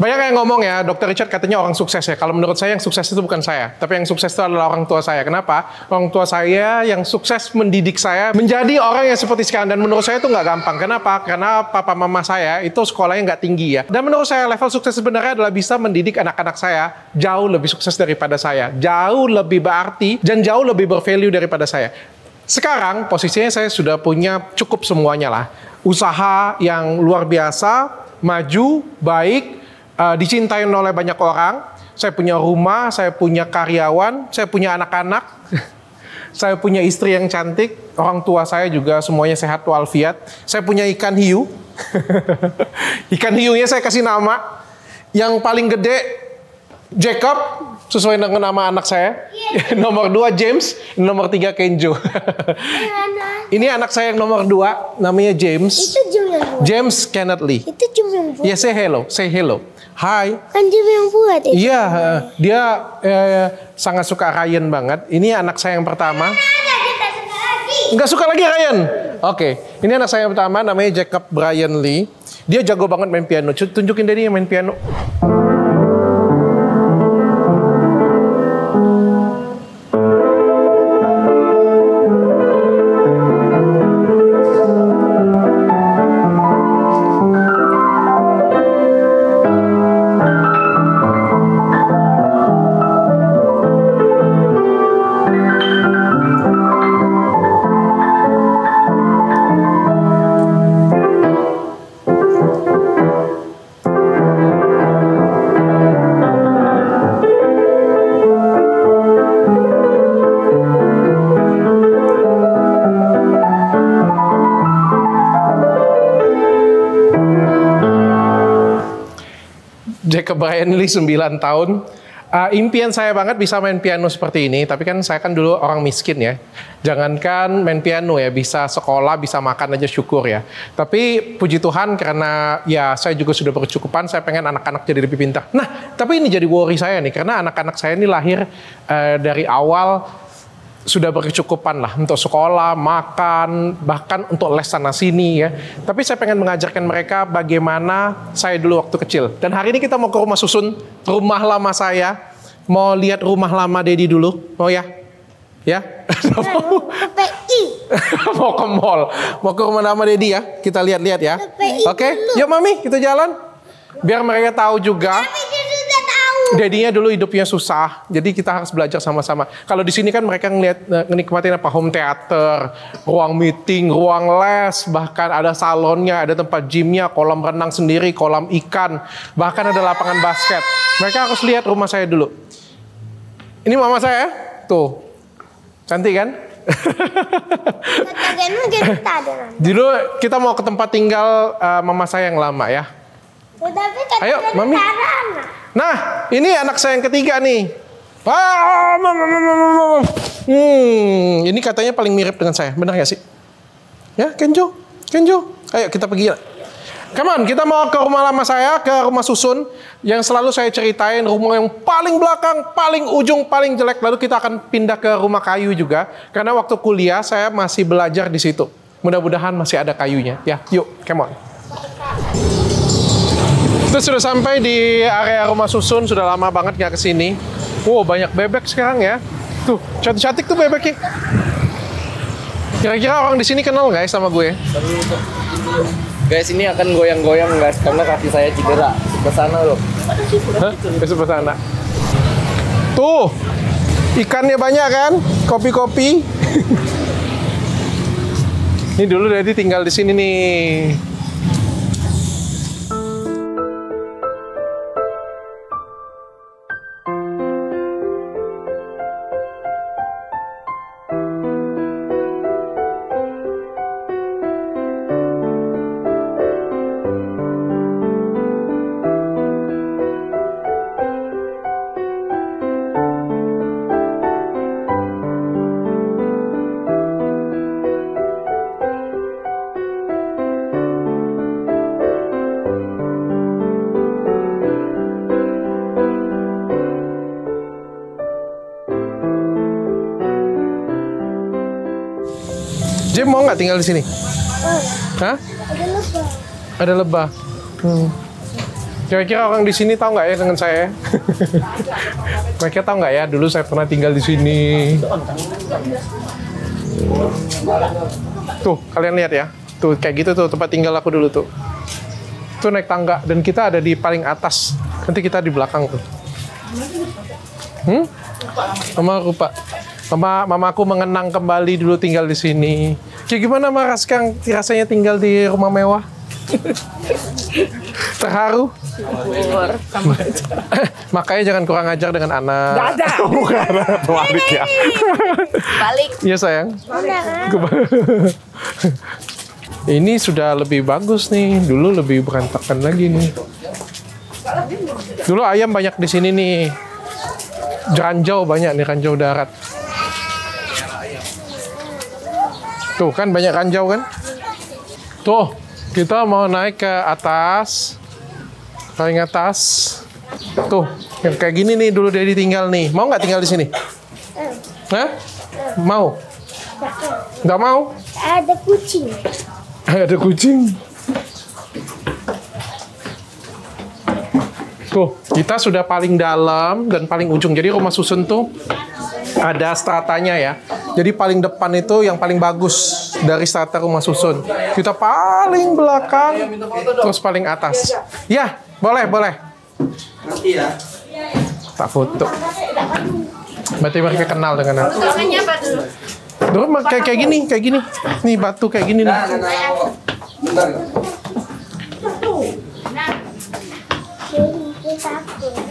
Banyak yang ngomong ya, Dr. Richard katanya orang sukses ya. Kalau menurut saya yang sukses itu bukan saya. Tapi yang sukses itu adalah orang tua saya. Kenapa? Orang tua saya yang sukses mendidik saya menjadi orang yang seperti sekarang. Dan menurut saya itu nggak gampang. Kenapa? Karena papa mama saya itu sekolahnya nggak tinggi ya. Dan menurut saya level sukses sebenarnya adalah bisa mendidik anak-anak saya jauh lebih sukses daripada saya. Jauh lebih berarti dan jauh lebih bervalue daripada saya. Sekarang posisinya saya sudah punya cukup semuanya lah. Usaha yang luar biasa, maju, baik, dicintai oleh banyak orang. Saya punya rumah, saya punya karyawan, saya punya anak-anak, saya punya istri yang cantik, orang tua saya juga semuanya sehat walafiat. Saya punya ikan hiu. Ikan hiunya saya kasih nama. Yang paling gede Jacob, sesuai dengan nama anak saya. Nomor 2 James, nomor 3 Kenjo. Ini anak saya yang nomor 2, namanya James. Itu Jim yang buat. James Kenneth Lee. Itu Jim yang buat. Ya, say hello, say hello. Hai. Kan Jim yang buat. Iya, dia sangat suka Ryan banget. Ini anak saya yang pertama. Nggak suka lagi Ryan. Oke, ini anak saya yang pertama, namanya Jacob Brian Lee. Dia jago banget main piano. Tunjukin Daddy yang main piano. Jacob Brian Lee 9 tahun. Impian saya banget bisa main piano seperti ini, tapi kan saya kan dulu orang miskin ya. Jangankan main piano ya, bisa sekolah, bisa makan aja syukur ya. Tapi puji Tuhan karena ya saya juga sudah berkecukupan, saya pengen anak-anak jadi lebih pintar. Nah, tapi ini jadi worry saya nih, karena anak-anak saya ini lahir dari awal sudah berkecukupan lah untuk sekolah, makan, bahkan untuk les sana sini ya. Tapi saya pengen mengajarkan mereka bagaimana saya dulu waktu kecil. Dan hari ini kita mau ke rumah susun, rumah lama saya. Mau lihat rumah lama Daddy dulu, mau ya? Ya? Mau ke mall, mau ke rumah lama Daddy ya? Kita lihat-lihat ya. Oke, yuk Mami, kita jalan. Biar mereka tahu juga. Daddy-nya dulu hidupnya susah, jadi kita harus belajar sama-sama. Kalau di sini kan mereka ngenikmatin apa, home theater, ruang meeting, ruang les, bahkan ada salonnya, ada tempat gymnya, kolam renang sendiri, kolam ikan, bahkan ada lapangan basket. Mereka harus lihat rumah saya dulu. Ini mama saya, tuh, cantik kan? Dulu kita mau ke tempat tinggal mama saya yang lama ya. Ayo, Mami. Nah, ini anak saya yang ketiga nih. Ini katanya paling mirip dengan saya. Benar gak sih? Ya, Kenjo. Ayo kita pergi. Come on, kita mau ke rumah lama saya, ke rumah susun. Yang selalu saya ceritain, rumah yang paling belakang, paling ujung, paling jelek. Lalu kita akan pindah ke rumah kayu juga. Karena waktu kuliah, saya masih belajar di situ. Mudah-mudahan masih ada kayunya. Ya, yuk, come on. Kita sudah sampai di area rumah susun, sudah lama banget nggak kesini. Wow, banyak bebek sekarang ya. Tuh, cantik-cantik tuh bebeknya. Kira-kira orang di sini kenal nggak ya sama gue? Guys, ini akan goyang-goyang guys, karena kaki saya cedera. Ke sana loh. Hah? Ke sana. Tuh, ikannya banyak kan? Kopi-kopi. Ini dulu Daddy tinggal di sini nih. Jim mau nggak tinggal di sini? Hah? Ada lebah. Ada lebah. Kira-kira orang di sini tahu nggak ya dengan saya? Mereka tahu nggak ya? Dulu saya pernah tinggal di sini. Tuh, kalian lihat ya. Tuh, kayak gitu tuh tempat tinggal aku dulu tuh. Tuh naik tangga dan kita ada di paling atas. Nanti kita di belakang tuh. Mama lupa. Mamaku mengenang kembali dulu tinggal di sini. Kayak gimana Mama sekarang rasanya tinggal di rumah mewah? Terharu? Makanya jangan kurang ajar dengan anak. Gak ada. Bukan, terbalik ya. Balik. Iya sayang. Ini sudah lebih bagus nih. Dulu lebih berantakan lagi nih. Dulu ayam banyak di sini nih. Ranjau banyak nih, ranjau darat. Tuh kan banyak ranjau kan? Tuh, kita mau naik ke atas. Paling atas. Tuh, yang kayak gini nih dulu Daddy tinggal nih. Mau nggak tinggal di sini? Hah? Mau? Nggak mau? Ada kucing. Ada kucing. Tuh, kita sudah paling dalam dan paling ujung. Jadi rumah susun tuh ada stratanya ya. Jadi paling depan itu yang paling bagus dari strata rumah susun. Kita paling belakang, terus paling atas. Ya, boleh, boleh. Nanti ya. Tak foto. Berarti mereka kenal dengan aku. Namanya apa dulu? Dulu kayak gini. Nih batu kayak gini nih. Bentar.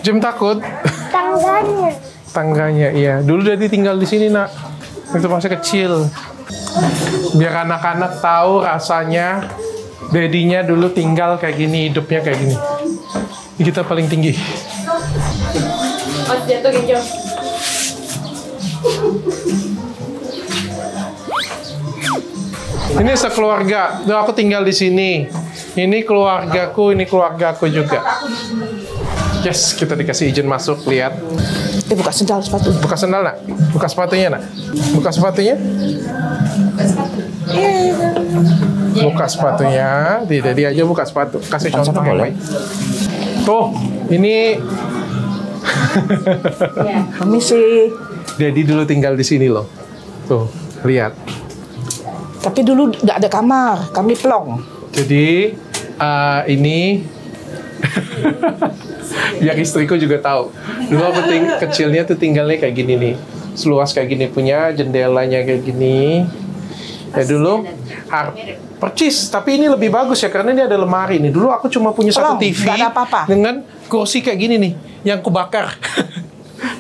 Jim takut. Tangganya. Tangganya, iya. Dulu Daddy tinggal di sini, Nak. Waktu masih kecil. Biar anak-anak tahu rasanya Daddy-nya dulu tinggal kayak gini, hidupnya kayak gini. Ini kita paling tinggi. Oh, jatuh gitu. Ini sekeluarga. Tuh aku tinggal di sini. Ini keluargaku, ini keluargaku juga. Yes, kita dikasih izin masuk, lihat. Buka sendal sepatu. Buka sendal, Nak. Buka sepatunya, Nak. Buka sepatunya. Buka sepatunya. Tidak, dia aja buka sepatu. Kasih contoh yang baik. Tuh, ini Permisi. Daddy dulu tinggal di sini loh. Tuh, lihat. Tapi dulu nggak ada kamar, kami plong. Jadi ini biar istriku juga tahu. Dulu aku kecilnya tuh tinggalnya kayak gini nih, seluas kayak gini, punya jendelanya kayak gini. Ya dulu percis, tapi ini lebih bagus ya karena ini ada lemari nih. Dulu aku cuma punya satu TV nggak ada apa-apa. dengan kursi kayak gini nih, yang kubakar.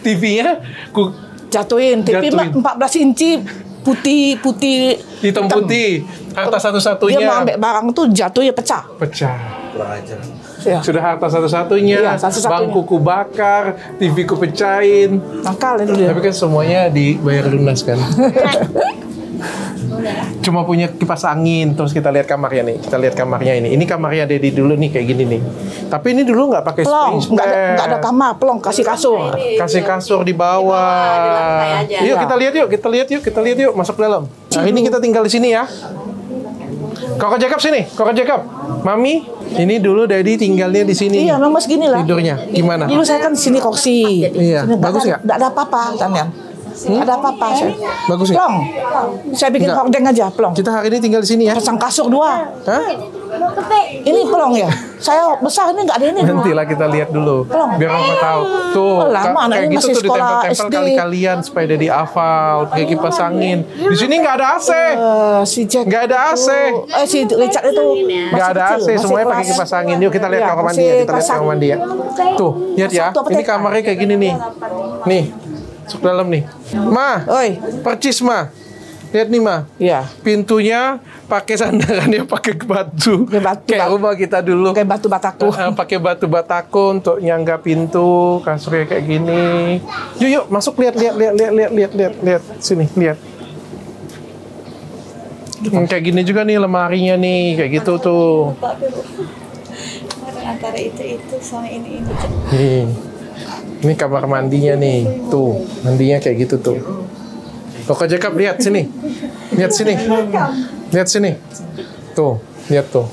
TV-nya ku Jatuhin, TV Jatuhin. 14 inci, putih. hitam putih. Harta Dia satu-satunya mau ambil barang tuh jatuh ya pecah. pecah. Kurang ajar. Ya. Sudah harta satu-satunya, Iya, satu-satunya. bangku ku bakar, TV ku pecahin. Nakal dulu dia. Tapi kan semuanya dibayar lunas kan. Cuma punya kipas angin. Terus kita lihat kamarnya nih. Kita lihat kamarnya ini. Ini kamarnya Daddy dulu nih kayak gini nih. Tapi ini dulu nggak pakai Plong, spring nggak ada bed. kamar, plong kasih kasur. Kasih kasur di bawah. aja. Yuk Ya. kita lihat yuk, masuk dalam. Nah, ini kita tinggal di sini ya. Koko Jacob sini, Koko Jacob. Mami, ini dulu Daddy tinggalnya di sini. Iya, memang segini lah. Tidurnya gimana? Dulu saya kan di sini kursi. Iya, Sini, bagus nggak? Nggak ada apa-apa, Tamian. Nggak ada apa-apa. Saya. Bagus nggak? Plong. Saya bikin Nggak. hordeng aja, plong. Kita hari ini tinggal di sini ya. Pasang kasur 2. Hah? Ini plong ya. Saya besar ini nggak ada ini. Nantilah kita lihat dulu. Pelong. Biar kamu tahu. Tuh, Oh, lama, anak kayak ini gitu masih tuh sekolah ditempel-tempel SD. kali-kalian supaya Daddy hafal, pakai kipas angin. Di sini nggak ada AC. Si Jack Nggak ada AC. si Richard itu Nggak ada AC, masih semuanya pakai kelas- kipas angin. Yuk kita lihat Iya, kamar mandi masih ya. Kita lihat kelas kamar mandi ya. Tuh, lihat ya. Satu apa Ini TK? kamarnya kayak gini nih. Nih, masuk dalam nih. Ma, Oi, percis Ma. Lihat nih Ma. iya. Pintunya pakai sandarannya pakai batu. Pakai batu. Kayak rumah kita dulu. Kayak batu bataku. Pakai batu bataku untuk nyangga pintu, kasurnya kayak gini. Yuk masuk lihat sini lihat. Kayak gini juga nih lemarinya nih kayak gitu tuh. Antara itu sama ini. Nih. Ini kamar mandinya nih. Tuh, mandinya kayak gitu tuh. Koko Jacob lihat sini. Lihat sini. Lihat sini. Tuh, lihat tuh.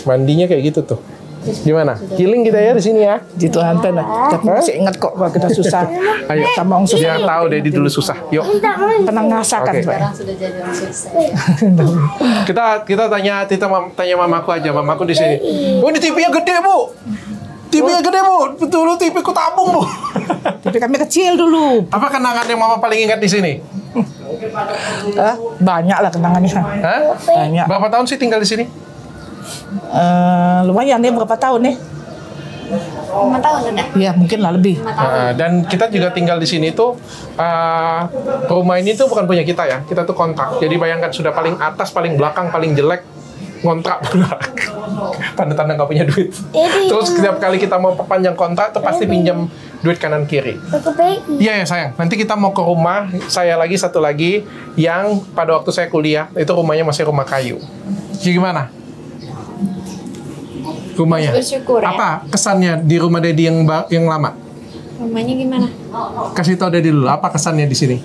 Mandinya kayak gitu tuh. Gimana? Healing kita ya di sini ya. Gitu hantar lah. Tapi masih ingat kok kalau kita susah. Ayo. Sama orang susah. Biar tahu Dedi dulu susah. Yuk. Pernah ngerasakan. Oke. Pak. Sudah jadi orang sukses. Kita tanya mamaku aja. Mamaku di sini. Oh, ini TV-nya gede, Bu. TV-nya gede, Bu. Betul, TV ku tabung, Bu. Tapi kami kecil dulu. Apa kenangan yang mama paling ingat di sini? Banyak lah kenangannya. Hah? Banyak. Berapa tahun sih tinggal di sini? Lumayan nih berapa tahun nih? 5 tahun udah. Iya mungkin lah lebih. Dan kita juga tinggal di sini tuh rumah ini tuh bukan punya kita ya. Kita tuh kontrak. Jadi bayangkan sudah paling atas, paling belakang, paling jelek ngontrak pula. Tanda-tanda nggak punya duit. Terus setiap kali kita mau perpanjang kontrak tuh pasti pinjam duit kanan kiri. Iya ya sayang. Nanti kita mau ke rumah saya lagi satu lagi yang pada waktu saya kuliah itu rumahnya masih rumah kayu. Gimana? Rumahnya. Bersyukur ya. Apa kesannya di rumah Dedi yang lama? Rumahnya gimana? Kasih tau Dedi dulu, apa kesannya di sini?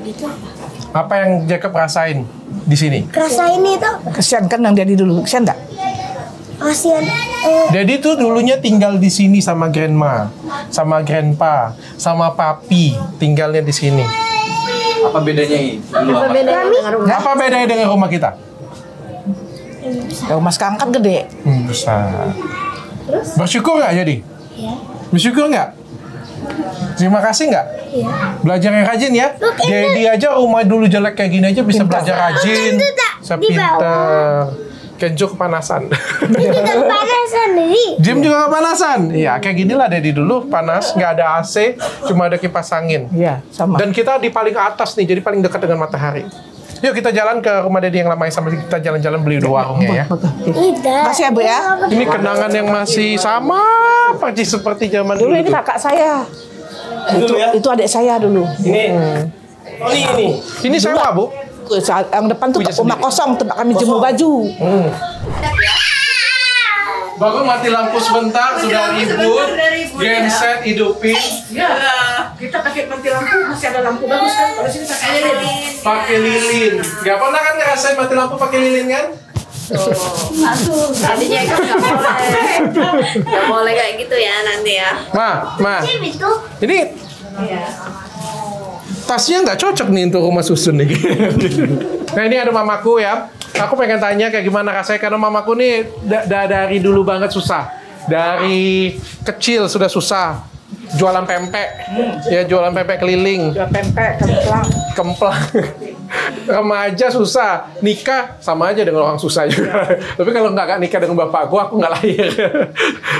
Itu apa? Apa yang Jacob rasain di sini? Rasain itu Kesian kan yang jadi dulu. Kesian nggak? kasihan. Dedi tuh dulunya tinggal di sini sama grandma, sama grandpa, sama papi tinggalnya di sini. Apa bedanya ini? Apa bedanya dengan rumah? Apa bedanya dengan rumah kita? Kalau mas sekarang kan gede. Besar. Bersyukur nggak jadi? Iya. Bersyukur nggak? Terima kasih nggak? Iya. Belajar yang rajin ya. Dedi aja rumah dulu jelek kayak gini aja bisa belajar rajin. Bisa pinter. Kenjo kepanasan. Juga kepanasan nih. Jim juga kepanasan. Iya, kayak gini lah Dedi dulu panas, nggak ada AC, cuma ada kipas angin. Iya sama. Dan kita di paling atas nih, jadi paling dekat dengan matahari. Yuk kita jalan ke rumah Dedi yang lama sambil kita jalan-jalan beli dua warungnya ya. Tidak. Makasih ya Bu ya. Ini kenangan yang masih sama persis seperti zaman Dulu dulu. ini kakak saya. Itu adik saya dulu. Ini sewa, Bu. Yang depan tuh Punya rumah sendiri. kosong tempat kami jemur baju. Baru mati lampu sebentar, sudah ribut. Genset hidupin. Ya, kita pakai mati lampu masih ada lampu bagus kan? Kalau sini pakai lilin. Pakai lilin. Gak pernah kan ngerasain mati lampu pakai lilin kan? Tadinya kan nggak boleh. Nggak boleh kayak gitu ya nanti ya. Ma. Itu Ini tasnya nggak cocok nih untuk rumah susun nih. Nah ini ada mamaku ya. Aku pengen tanya kayak gimana rasanya karena mamaku nih dari dulu banget susah. Dari kecil sudah susah. Jualan pempek. Ya jualan pempek keliling. Jual pempek, Kemplang. Remaja susah. Nikah sama aja dengan orang susah juga. Tapi kalau nggak nikah dengan bapakku, aku nggak lahir.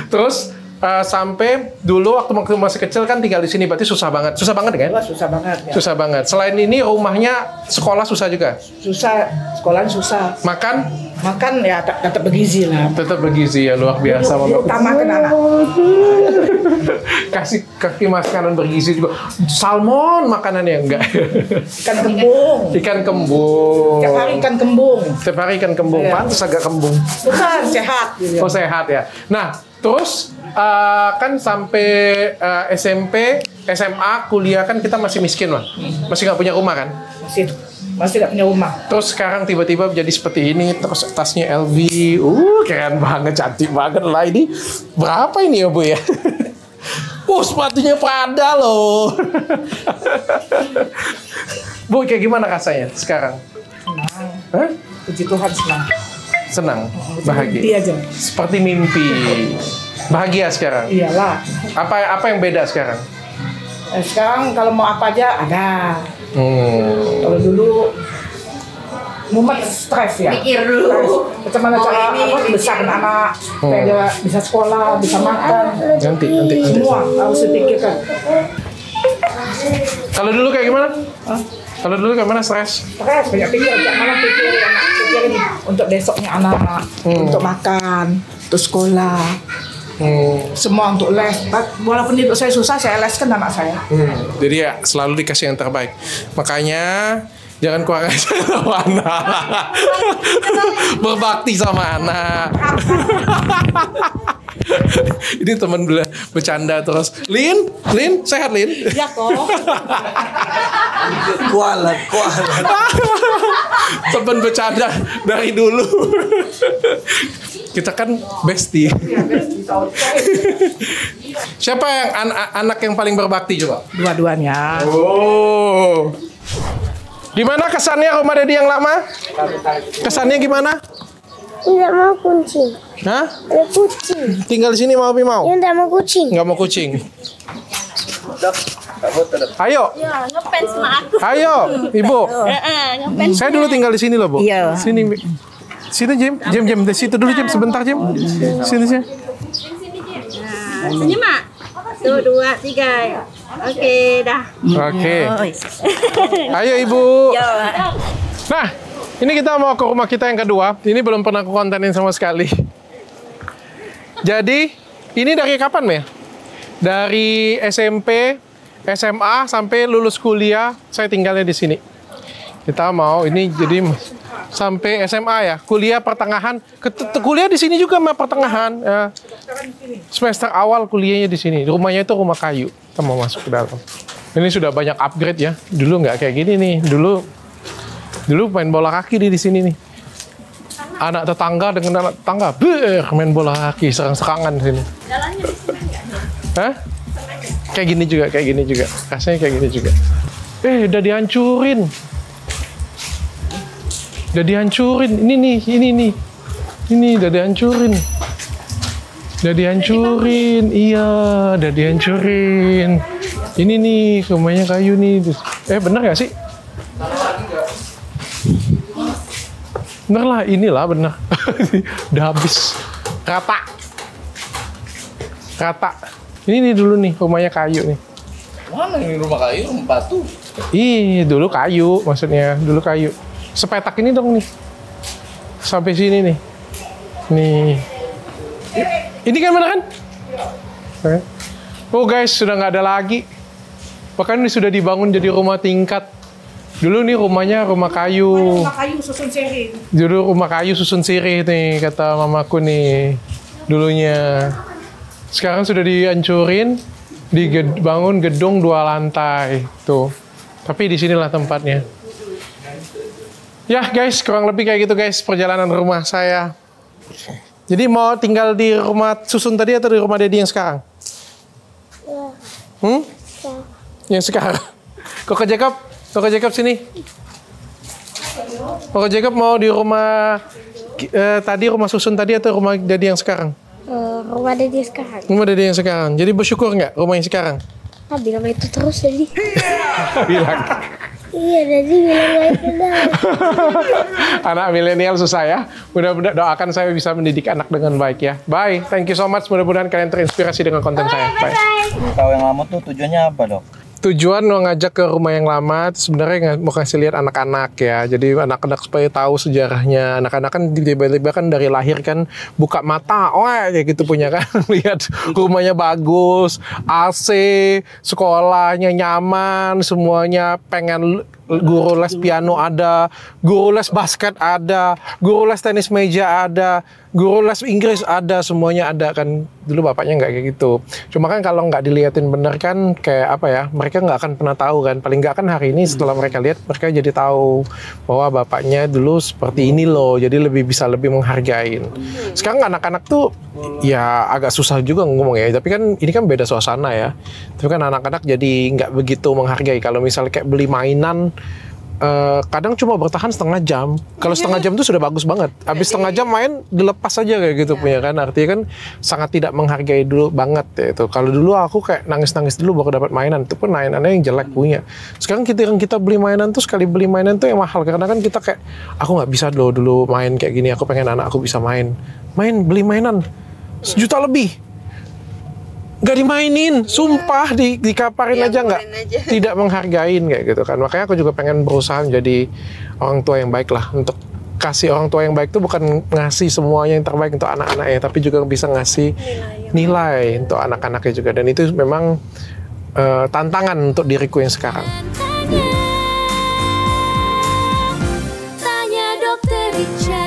Terus sampai dulu waktu masih kecil kan tinggal di sini berarti susah banget kan? Susah banget. Ya. Susah banget. Selain ini rumahnya sekolah susah juga. Susah, sekolahan susah. Makan ya tetap bergizi lah. tetap bergizi ya luar biasa mama. Utamakan anak. Kasih kaki makanan bergizi juga. Salmon makanannya enggak. Ikan kembung. Ikan kembung. Tiap hari ikan kembung. Tiap hari ikan kembung. Iya. Pantes agak kembung. Bukan sehat. Oh sehat ya. Nah terus kan sampai SMP, SMA, kuliah kan kita masih miskin lah. Masih nggak punya rumah kan? Masih tidak punya rumah. Terus sekarang tiba-tiba jadi seperti ini, terus tasnya LV, keren banget, cantik banget lah ini. Berapa ini ya Bu ya? Sepatunya Prada loh. Bu, kayak gimana rasanya sekarang? Senang. Hah? Puji Tuhan senang. Senang, Mimpi bahagia. aja. Seperti mimpi. Bahagia sekarang. Iyalah. Apa yang beda sekarang? Sekarang kalau mau apa aja ada. Kalau dulu mumet stres ya. Pikir dulu. Bagaimana cara besarin anak supaya dia bisa sekolah, bisa makan. Nanti. Semua harus dipikirkan. Kalau dulu kayak gimana? Kalau dulu kayak mana stres? Stres banyak pikir, tiap malam pikirin untuk besoknya anak, untuk makan, untuk sekolah. Semua untuk les. Walaupun hidup saya susah, saya leskan anak saya. Jadi ya selalu dikasih yang terbaik. Makanya jangan kurang ajar sama anak. Berbakti sama anak. Ini teman bercanda terus. Lin, sehat Lin? Ya kok. Kualat. Teman bercanda dari dulu. Kita kan bestie. Siapa yang anak yang paling berbakti coba? Dua-duanya. Oh. Gimana kesannya rumah Dedi yang lama? Kesannya gimana? Tidak mau kucing. Hah? Ada kucing. Tinggal di sini mau apa mau? Yang tidak mau kucing. Nggak mau kucing. Ayo. Ya, ngefans sama aku. Ayo, Ibu. Ngefans. Saya dulu tinggal di sini loh, Bu. Iya. Sini. Sini, Jim. Jim. Di situ dulu, Jim. Sebentar, Jim. Sini. Senyum, Mak. 1, 2, 3. Oke, dah. Oke. Ayo, Ibu. Nah, ini kita mau ke rumah kita yang kedua. Ini belum pernah aku kontenin sama sekali. Jadi, ini dari kapan, Mel? Dari SMP, SMA, sampai lulus kuliah, saya tinggalnya di sini. Kita mau, ini jadi sampai SMA ya. Kuliah pertengahan, kuliah di sini juga, Mel, pertengahan. Ya. Semester awal kuliahnya di sini. Rumahnya itu rumah kayu. Kita mau masuk ke dalam. Ini sudah banyak upgrade ya. Dulu nggak kayak gini nih. Dulu main bola kaki di sini nih. Anak tetangga dengan anak tetangga, main bola kaki, serang-serangan di sini. Hah? Kayak gini juga. Rasanya kayak gini juga. Udah dihancurin. Udah dihancurin. Ini nih. Ini udah dihancurin. Iya, udah dihancurin. Ini nih, rumahnya kayu nih. Bener gak sih? Bener lah, inilah bener. Udah habis. Rata. Ini nih dulu nih, rumahnya kayu nih. Mana ini rumah kayu, rumah batu? Ih, dulu kayu, maksudnya. Dulu kayu. Sepetak ini dong nih. Sampai sini nih. Nih. Ini kan bener kan? Oh guys, sudah nggak ada lagi. Bahkan ini sudah dibangun jadi rumah tingkat. Dulu nih rumahnya rumah kayu. Rumah kayu susun sirih. Dulu rumah kayu susun sirih nih, kata mamaku nih. Dulunya. Sekarang sudah dihancurin, dibangun gedung 2 lantai. Tuh. Tapi di sinilah tempatnya. Ya guys, kurang lebih kayak gitu guys perjalanan rumah saya. Jadi mau tinggal di rumah susun tadi atau di rumah Dedi yang sekarang? Yang sekarang. Koko Jacob sini. Koko Jacob mau di rumah tadi rumah susun tadi atau rumah Dedi yang sekarang? Rumah Dedi sekarang. Rumah Dedi yang sekarang. Jadi bersyukur nggak rumah yang sekarang? Bilang itu terus Dedi. Bilang. Iya, Dedi bilang itu dah. Anak milenial susah ya. Mudah-mudahan doakan saya bisa mendidik anak dengan baik ya. Bye. Thank you so much. Mudah-mudahan kalian terinspirasi dengan konten saya. Bye. Tahu yang lama tuh tujuannya apa, Dok? Tujuan mau ngajak ke rumah yang lama sebenarnya mau kasih lihat anak-anak ya. Jadi anak-anak supaya tahu sejarahnya. Anak-anak kan tiba-tiba kan dari lahir kan buka mata, kayak gitu punya kan. Lihat rumahnya bagus, AC, sekolahnya nyaman, semuanya pengen guru les piano ada, guru les basket ada, guru les tenis meja ada, guru les Inggris ada, semuanya ada kan. Dulu bapaknya nggak kayak gitu. Cuma kan kalau nggak diliatin bener kan kayak apa ya, mereka nggak akan pernah tahu kan. Paling nggak kan hari ini setelah mereka lihat, mereka jadi tahu bahwa bapaknya dulu seperti ini loh. Jadi lebih bisa lebih menghargain. Sekarang anak-anak tuh ya agak susah juga ngomong ya. Tapi kan ini kan beda suasana ya. Tapi kan anak-anak jadi nggak begitu menghargai. Kalau misalnya kayak beli mainan, kadang cuma bertahan setengah jam. Kalau setengah jam itu sudah bagus banget. Habis setengah jam main dilepas aja kayak gitu punya kan. Artinya kan sangat tidak menghargai dulu banget ya itu. Kalau dulu aku kayak nangis-nangis dulu baru dapat mainan. Itu pun mainannya yang jelek punya. Sekarang kita beli mainan tuh sekali beli mainan tuh yang mahal karena kan kita kayak aku nggak bisa loh dulu main kayak gini. Aku pengen anak aku bisa main. Beli mainan 1 juta lebih. Nggak dimainin, sumpah dikaparin aja nggak, tidak menghargain kayak gitu kan. Makanya aku juga pengen berusaha menjadi orang tua yang baik lah. Untuk kasih orang tua yang baik itu bukan ngasih semuanya yang terbaik untuk anak-anaknya, tapi juga bisa ngasih nilai untuk anak-anaknya juga. Dan itu memang tantangan untuk diriku yang sekarang. Tanya Dokter Richard.